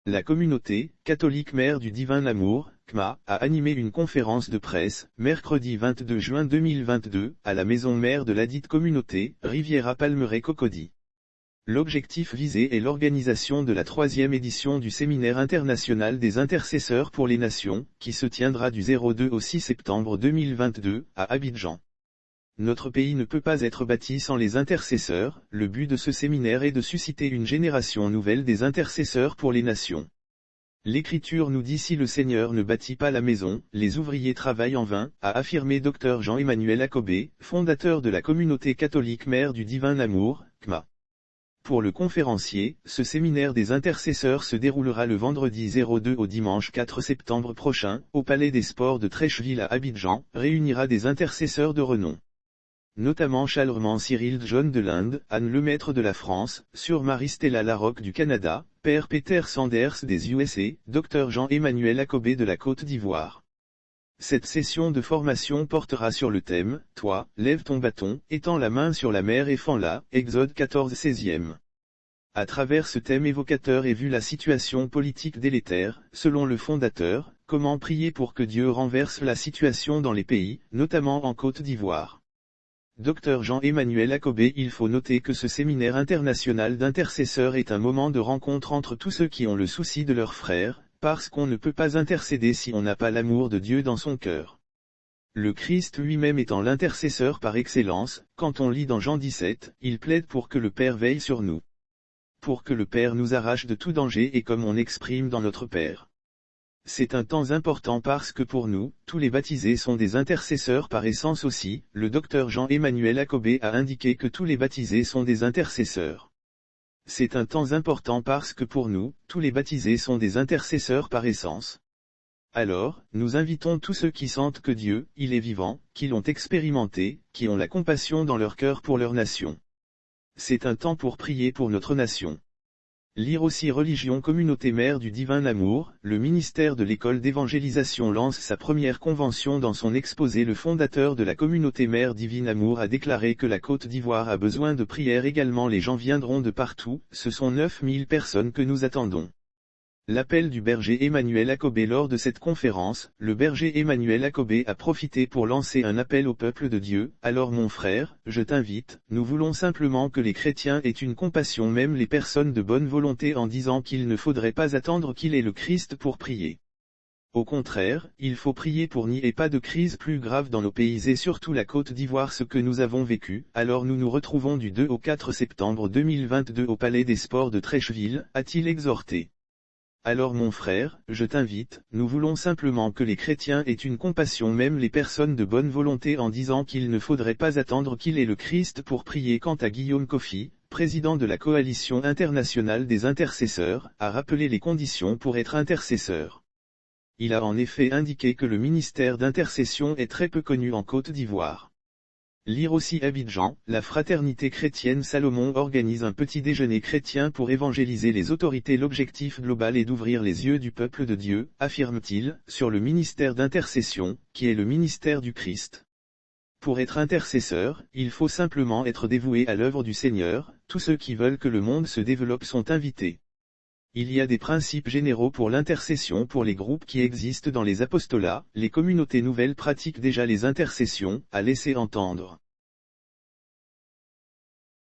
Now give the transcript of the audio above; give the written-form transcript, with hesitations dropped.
La communauté catholique Mère du Divin Amour, CMA, a animé une conférence de presse, mercredi 22 juin 2022, à la maison mère de ladite communauté, Riviera Palmeraie Cocody. L'objectif visé est l'organisation de la 3e édition du Séminaire international des intercesseurs pour les nations, qui se tiendra du 02 au 6 septembre 2022, à Abidjan. Notre pays ne peut pas être bâti sans les intercesseurs. Le but de ce séminaire est de susciter une génération nouvelle des intercesseurs pour les nations. L'Écriture nous dit: si le Seigneur ne bâtit pas la maison, les ouvriers travaillent en vain, a affirmé Dr Jean-Emmanuel Akobé, fondateur de la communauté catholique Mère du Divin Amour, CMA. Pour le conférencier, ce séminaire des intercesseurs se déroulera le vendredi 02 au dimanche 4 septembre prochain, au Palais des Sports de Trècheville à Abidjan, réunira des intercesseurs de renom. Notamment Charlemagne Cyril John de l'Inde, Anne Lemaître de la France, Sœur Marie-Stella Larocque du Canada, Père Peter Sanders des USA, Dr Jean-Emmanuel Akobé de la Côte d'Ivoire. Cette session de formation portera sur le thème « Toi, lève ton bâton, étends la main sur la mer et fends-la » Exode 14 16e. À travers ce thème évocateur est vue la situation politique délétère, selon le fondateur, comment prier pour que Dieu renverse la situation dans les pays, notamment en Côte d'Ivoire. Dr Jean-Emmanuel Akobé. Il faut noter que ce séminaire international d'intercesseurs est un moment de rencontre entre tous ceux qui ont le souci de leurs frères, parce qu'on ne peut pas intercéder si on n'a pas l'amour de Dieu dans son cœur. Le Christ lui-même étant l'intercesseur par excellence, quand on lit dans Jean 17, il plaide pour que le Père veille sur nous. Pour que le Père nous arrache de tout danger et comme on exprime dans notre Père. C'est un temps important parce que pour nous, tous les baptisés sont des intercesseurs par essence aussi. Le docteur Jean-Emmanuel Akobé a indiqué que tous les baptisés sont des intercesseurs. C'est un temps important parce que pour nous, tous les baptisés sont des intercesseurs par essence. Alors, nous invitons tous ceux qui sentent que Dieu, il est vivant, qui l'ont expérimenté, qui ont la compassion dans leur cœur pour leur nation. C'est un temps pour prier pour notre nation. Lire aussi Religion Communauté Mère du Divin Amour. Le ministère de l'École d'évangélisation lance sa première convention. Dans son exposé, le fondateur de la communauté Mère Divin Amour a déclaré que la Côte d'Ivoire a besoin de prières également. Les gens viendront de partout, ce sont 9000 personnes que nous attendons. L'appel du berger Emmanuel Akobé. Lors de cette conférence, le berger Emmanuel Akobé a profité pour lancer un appel au peuple de Dieu. Alors mon frère, je t'invite, nous voulons simplement que les chrétiens aient une compassion, même les personnes de bonne volonté, en disant qu'il ne faudrait pas attendre qu'il ait le Christ pour prier. Au contraire, il faut prier pour n'y ait pas de crise plus grave dans nos pays et surtout la Côte d'Ivoire, ce que nous avons vécu. Alors nous nous retrouvons du 2 au 4 septembre 2022 au Palais des Sports de Trècheville, a-t-il exhorté. Alors mon frère, je t'invite, nous voulons simplement que les chrétiens aient une compassion, même les personnes de bonne volonté, en disant qu'il ne faudrait pas attendre qu'il ait le Christ pour prier. Quant à Guillaume Kofi, président de la Coalition internationale des intercesseurs, a rappelé les conditions pour être intercesseur. Il a en effet indiqué que le ministère d'intercession est très peu connu en Côte d'Ivoire. Lire aussi Abidjan, la fraternité chrétienne Salomon organise un petit déjeuner chrétien pour évangéliser les autorités. L'objectif global est d'ouvrir les yeux du peuple de Dieu, affirme-t-il, sur le ministère d'intercession, qui est le ministère du Christ. Pour être intercesseur, il faut simplement être dévoué à l'œuvre du Seigneur. Tous ceux qui veulent que le monde se développe sont invités. Il y a des principes généraux pour l'intercession pour les groupes qui existent dans les apostolats. Les communautés nouvelles pratiquent déjà les intercessions, a laissé entendre.